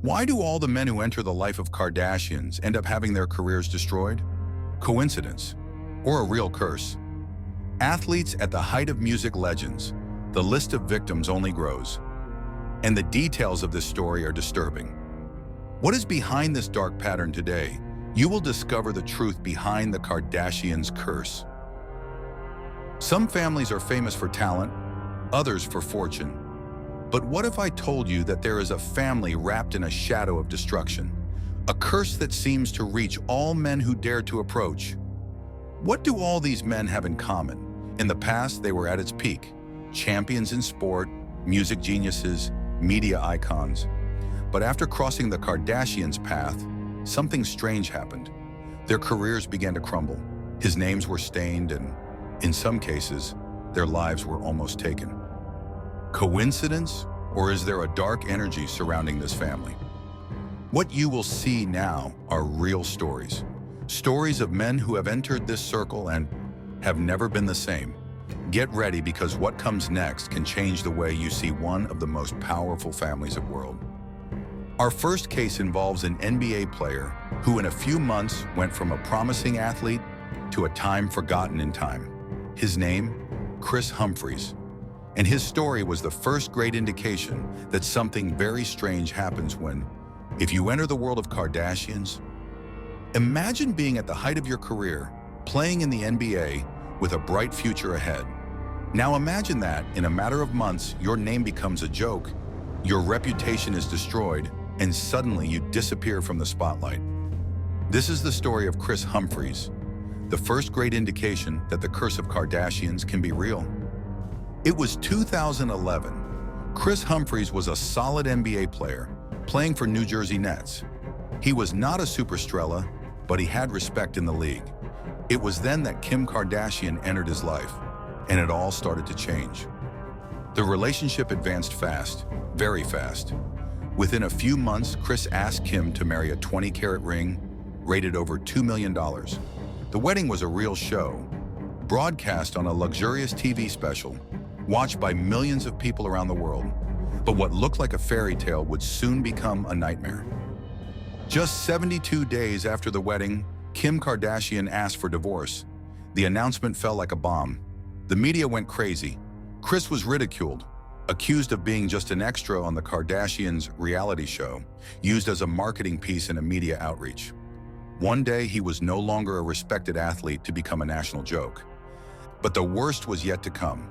Why do all the men who enter the life of Kardashians end up having their careers destroyed? Coincidence, or a real curse? Athletes at the height of music legends, the list of victims only grows. And the details of this story are disturbing. What is behind this dark pattern today? You will discover the truth behind the Kardashians' curse. Some families are famous for talent, others for fortune. But what if I told you that there is a family wrapped in a shadow of destruction? A curse that seems to reach all men who dare to approach. What do all these men have in common? In the past, they were at its peak. Champions in sport, music geniuses, media icons. But after crossing the Kardashians' path, something strange happened. Their careers began to crumble. His names were stained and, in some cases, their lives were almost taken. Coincidence, or is there a dark energy surrounding this family? What you will see now are real stories. Stories of men who have entered this circle and have never been the same. Get ready, because what comes next can change the way you see one of the most powerful families of the world. Our first case involves an NBA player who in a few months went from a promising athlete to a time forgotten in time. His name, Kris Humphries. And his story was the first great indication that something very strange happens if you enter the world of Kardashians. Imagine being at the height of your career, playing in the NBA with a bright future ahead. Now imagine that, in a matter of months, your name becomes a joke, your reputation is destroyed, and suddenly you disappear from the spotlight. This is the story of Kris Humphries, the first great indication that the curse of Kardashians can be real. It was 2011. Kris Humphries was a solid NBA player, playing for New Jersey Nets. He was not a superstar, but he had respect in the league. It was then that Kim Kardashian entered his life, and it all started to change. The relationship advanced fast, very fast. Within a few months, Kris asked Kim to marry a 20-carat ring, rated over $2 million. The wedding was a real show, broadcast on a luxurious TV special, watched by millions of people around the world. But what looked like a fairy tale would soon become a nightmare. Just 72 days after the wedding, Kim Kardashian asked for divorce. The announcement fell like a bomb. The media went crazy. Kris was ridiculed, accused of being just an extra on the Kardashians' reality show, used as a marketing piece in a media outreach. One day, he was no longer a respected athlete to become a national joke. But the worst was yet to come.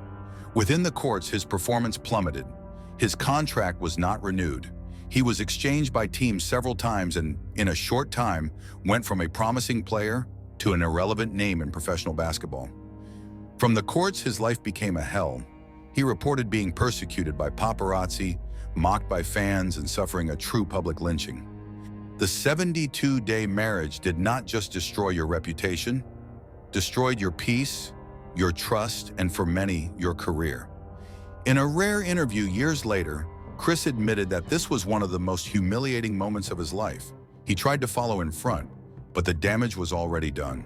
Within the courts, his performance plummeted. His contract was not renewed. He was exchanged by teams several times and, in a short time, went from a promising player to an irrelevant name in professional basketball. From the courts, his life became a hell. He reported being persecuted by paparazzi, mocked by fans, and suffering a true public lynching. The 72-day marriage did not just destroy your reputation, destroyed your peace, your trust, and for many, your career. In a rare interview years later, Kris admitted that this was one of the most humiliating moments of his life. He tried to follow in front, but the damage was already done.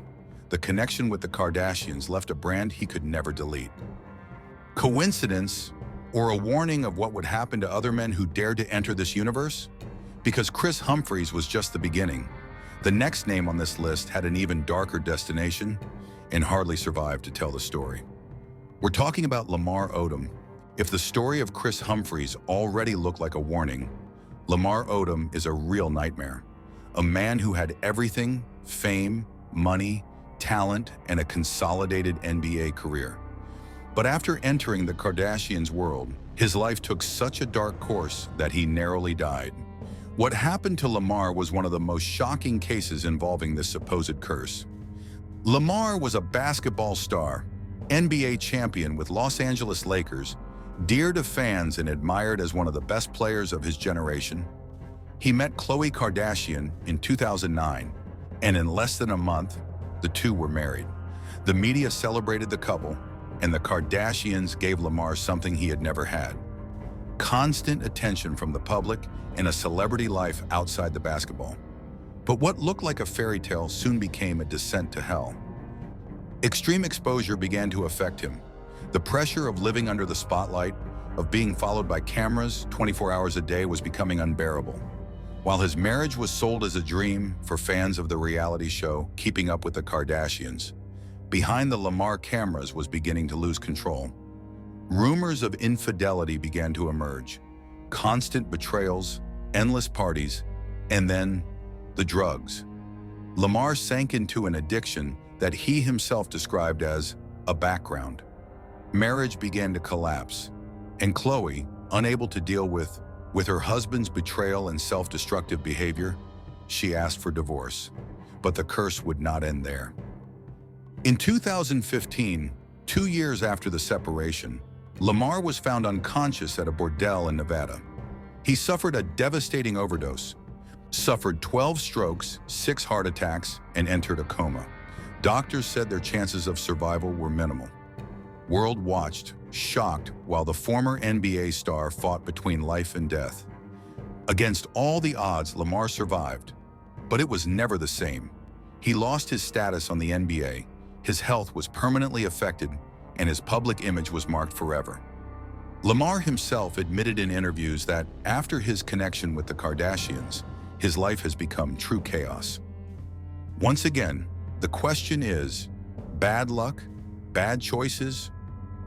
The connection with the Kardashians left a brand he could never delete. Coincidence, or a warning of what would happen to other men who dared to enter this universe? Because Kris Humphries was just the beginning. The next name on this list had an even darker destination and hardly survived to tell the story. We're talking about Lamar Odom. If the story of Kris Humphries already looked like a warning, Lamar Odom is a real nightmare. A man who had everything: fame, money, talent, and a consolidated NBA career. But after entering the Kardashians' world, his life took such a dark course that he narrowly died. What happened to Lamar was one of the most shocking cases involving this supposed curse. Lamar was a basketball star, NBA champion with Los Angeles Lakers, dear to fans and admired as one of the best players of his generation. He met Khloe Kardashian in 2009, and in less than a month, the two were married. The media celebrated the couple, and the Kardashians gave Lamar something he had never had: constant attention from the public and a celebrity life outside the basketball. But what looked like a fairy tale soon became a descent to hell. Extreme exposure began to affect him. The pressure of living under the spotlight, of being followed by cameras 24 hours a day, was becoming unbearable. While his marriage was sold as a dream for fans of the reality show Keeping Up with the Kardashians, behind the Lamar cameras was beginning to lose control. Rumors of infidelity began to emerge, constant betrayals, endless parties, and then the drugs. Lamar sank into an addiction that he himself described as a background. Marriage began to collapse, and Khloe, unable to deal with her husband's betrayal and self-destructive behavior, she asked for divorce. But the curse would not end there. In 2015, 2 years after the separation, Lamar was found unconscious at a bordel in Nevada. He suffered a devastating overdose, suffered 12 strokes, 6 heart attacks, and entered a coma. Doctors said their chances of survival were minimal. World watched, shocked, while the former NBA star fought between life and death. Against all the odds, Lamar survived, but it was never the same. He lost his status on the NBA, his health was permanently affected, and his public image was marked forever. Lamar himself admitted in interviews that after his connection with the Kardashians, his life has become true chaos. Once again, the question is, bad luck, bad choices,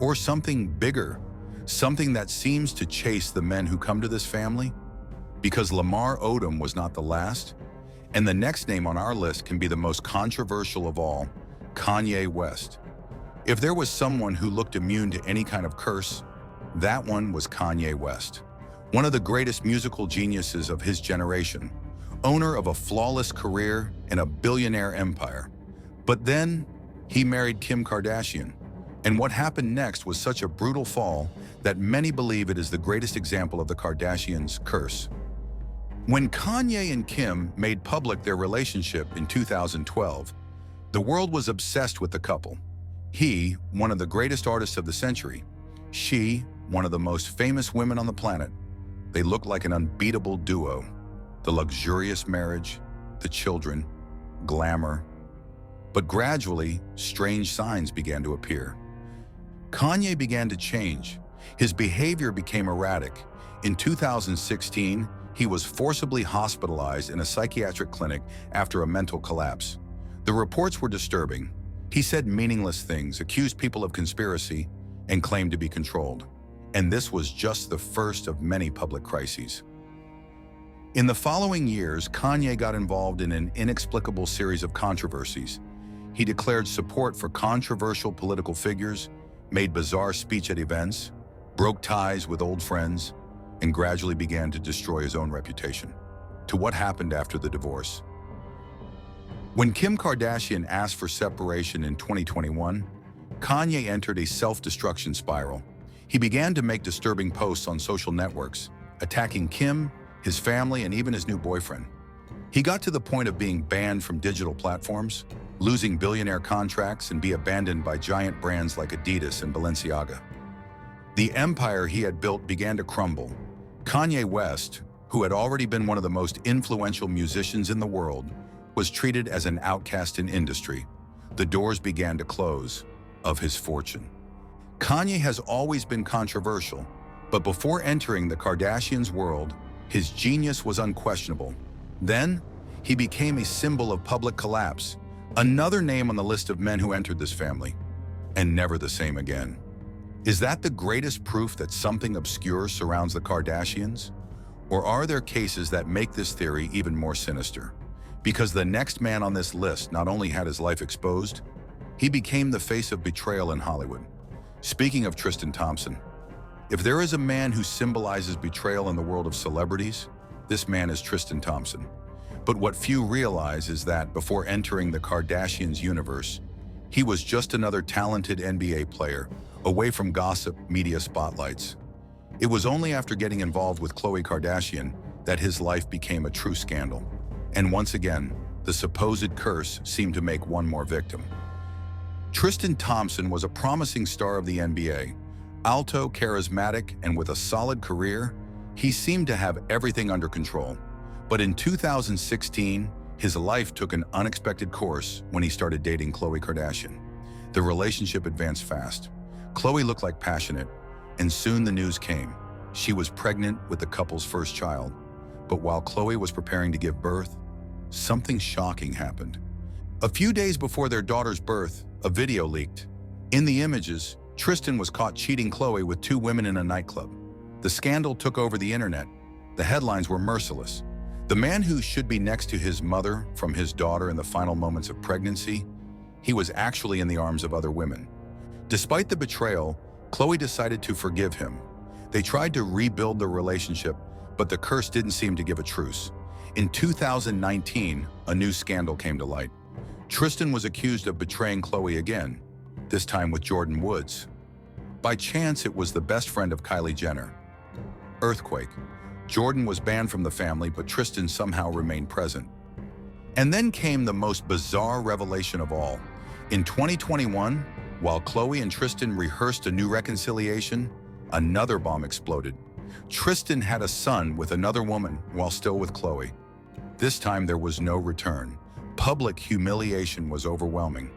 or something bigger, something that seems to chase the men who come to this family? Because Lamar Odom was not the last, and the next name on our list can be the most controversial of all, Kanye West. If there was someone who looked immune to any kind of curse, that one was Kanye West, one of the greatest musical geniuses of his generation, owner of a flawless career and a billionaire empire. But then, he married Kim Kardashian, and what happened next was such a brutal fall that many believe it is the greatest example of the Kardashians' curse. When Kanye and Kim made public their relationship in 2012, the world was obsessed with the couple. He, one of the greatest artists of the century, she, one of the most famous women on the planet. They looked like an unbeatable duo. The luxurious marriage, the children, glamour. But gradually, strange signs began to appear. Kanye began to change. His behavior became erratic. In 2016, he was forcibly hospitalized in a psychiatric clinic after a mental collapse. The reports were disturbing. He said meaningless things, accused people of conspiracy, and claimed to be controlled. And this was just the first of many public crises. In the following years, Kanye got involved in an inexplicable series of controversies. He declared support for controversial political figures, made bizarre speech at events, broke ties with old friends, and gradually began to destroy his own reputation. To what happened after the divorce. When Kim Kardashian asked for separation in 2021, Kanye entered a self-destruction spiral. He began to make disturbing posts on social networks, attacking Kim, his family, and even his new boyfriend. He got to the point of being banned from digital platforms, losing billionaire contracts, and be abandoned by giant brands like Adidas and Balenciaga. The empire he had built began to crumble. Kanye West, who had already been one of the most influential musicians in the world, was treated as an outcast in industry. The doors began to close of his fortune. Kanye has always been controversial, but before entering the Kardashians' world, his genius was unquestionable. Then, he became a symbol of public collapse, another name on the list of men who entered this family, and never the same again. Is that the greatest proof that something obscure surrounds the Kardashians? Or are there cases that make this theory even more sinister? Because the next man on this list not only had his life exposed, he became the face of betrayal in Hollywood. Speaking of Tristan Thompson, if there is a man who symbolizes betrayal in the world of celebrities, this man is Tristan Thompson. But what few realize is that before entering the Kardashians' universe, he was just another talented NBA player, away from gossip media spotlights. It was only after getting involved with Khloe Kardashian that his life became a true scandal. And once again, the supposed curse seemed to make one more victim. Tristan Thompson was a promising star of the NBA. Alto, charismatic, and with a solid career, he seemed to have everything under control. But in 2016, his life took an unexpected course when he started dating Khloe Kardashian. The relationship advanced fast. Khloe looked like passionate, and soon the news came. She was pregnant with the couple's first child. But while Khloe was preparing to give birth, something shocking happened. A few days before their daughter's birth, a video leaked. In the images, Tristan was caught cheating Khloe with two women in a nightclub. The scandal took over the internet. The headlines were merciless. The man who should be next to his mother from his daughter in the final moments of pregnancy, he was actually in the arms of other women. Despite the betrayal, Khloe decided to forgive him. They tried to rebuild the relationship, but the curse didn't seem to give a truce. In 2019, a new scandal came to light. Tristan was accused of betraying Khloe again, this time with Jordyn Woods. By chance, it was the best friend of Kylie Jenner. Earthquake. Jordyn was banned from the family, but Tristan somehow remained present. And then came the most bizarre revelation of all. In 2021, while Khloe and Tristan rehearsed a new reconciliation, another bomb exploded. Tristan had a son with another woman while still with Khloe. This time there was no return. Public humiliation was overwhelming.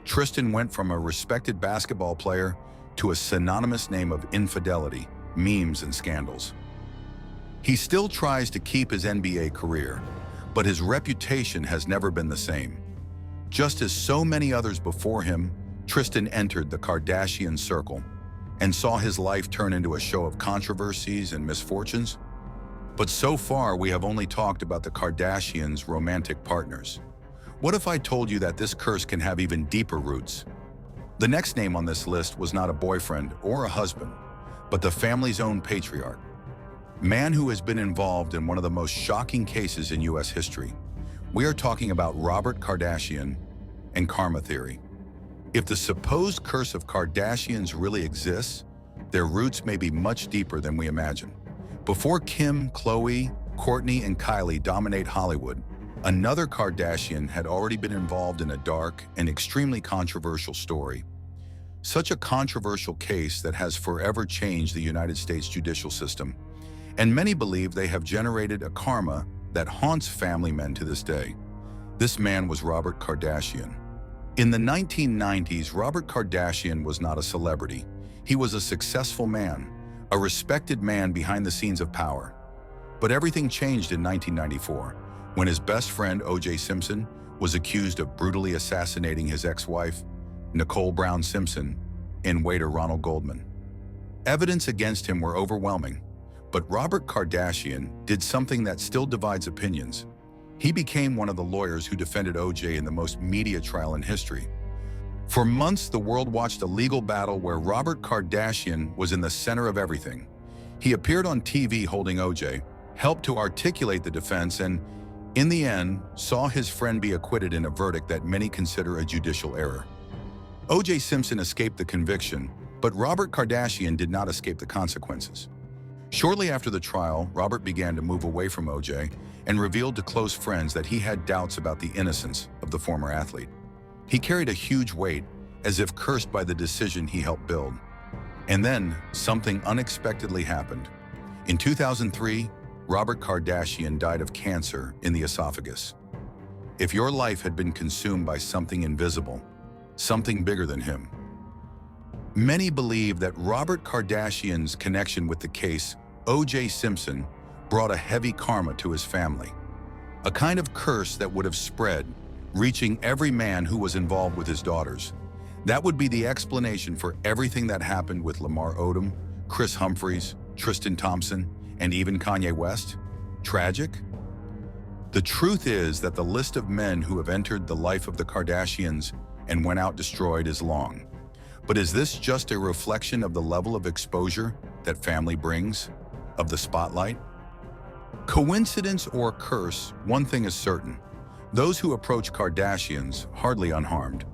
Tristan went from a respected basketball player to a synonymous name of infidelity, memes, and scandals. He still tries to keep his NBA career, but his reputation has never been the same. Just as so many others before him, Tristan entered the Kardashian circle and saw his life turn into a show of controversies and misfortunes. But so far, we have only talked about the Kardashians' romantic partners. What if I told you that this curse can have even deeper roots? The next name on this list was not a boyfriend or a husband, but the family's own patriarch. Man who has been involved in one of the most shocking cases in U.S. history. We are talking about Robert Kardashian and karma theory. If the supposed curse of Kardashians really exists, their roots may be much deeper than we imagine. Before Kim, Khloe, Kourtney, and Kylie dominate Hollywood, another Kardashian had already been involved in a dark and extremely controversial story. Such a controversial case that has forever changed the United States judicial system, and many believe they have generated a karma that haunts family men to this day. This man was Robert Kardashian. In the 1990s, Robert Kardashian was not a celebrity. He was a successful man, a respected man behind the scenes of power. But everything changed in 1994, when his best friend O.J. Simpson was accused of brutally assassinating his ex-wife, Nicole Brown Simpson, and waiter Ronald Goldman. Evidence against him were overwhelming, but Robert Kardashian did something that still divides opinions. He became one of the lawyers who defended O.J. in the most media trial in history. For months, the world watched a legal battle where Robert Kardashian was in the center of everything. He appeared on TV holding O.J., helped to articulate the defense, and, in the end, saw his friend be acquitted in a verdict that many consider a judicial error. O.J. Simpson escaped the conviction, but Robert Kardashian did not escape the consequences. Shortly after the trial, Robert began to move away from O.J. and revealed to close friends that he had doubts about the innocence of the former athlete. He carried a huge weight, as if cursed by the decision he helped build. And then, something unexpectedly happened. In 2003, Robert Kardashian died of cancer in the esophagus. If your life had been consumed by something invisible, something bigger than him. Many believe that Robert Kardashian's connection with the case O.J. Simpson brought a heavy karma to his family, a kind of curse that would have spread, reaching every man who was involved with his daughters. That would be the explanation for everything that happened with Lamar Odom, Kris Humphries, Tristan Thompson, and even Kanye West. Tragic? The truth is that the list of men who have entered the life of the Kardashians and went out destroyed is long. But is this just a reflection of the level of exposure that family brings, of the spotlight? Coincidence or curse, one thing is certain. Those who approach Kardashians hardly unharmed.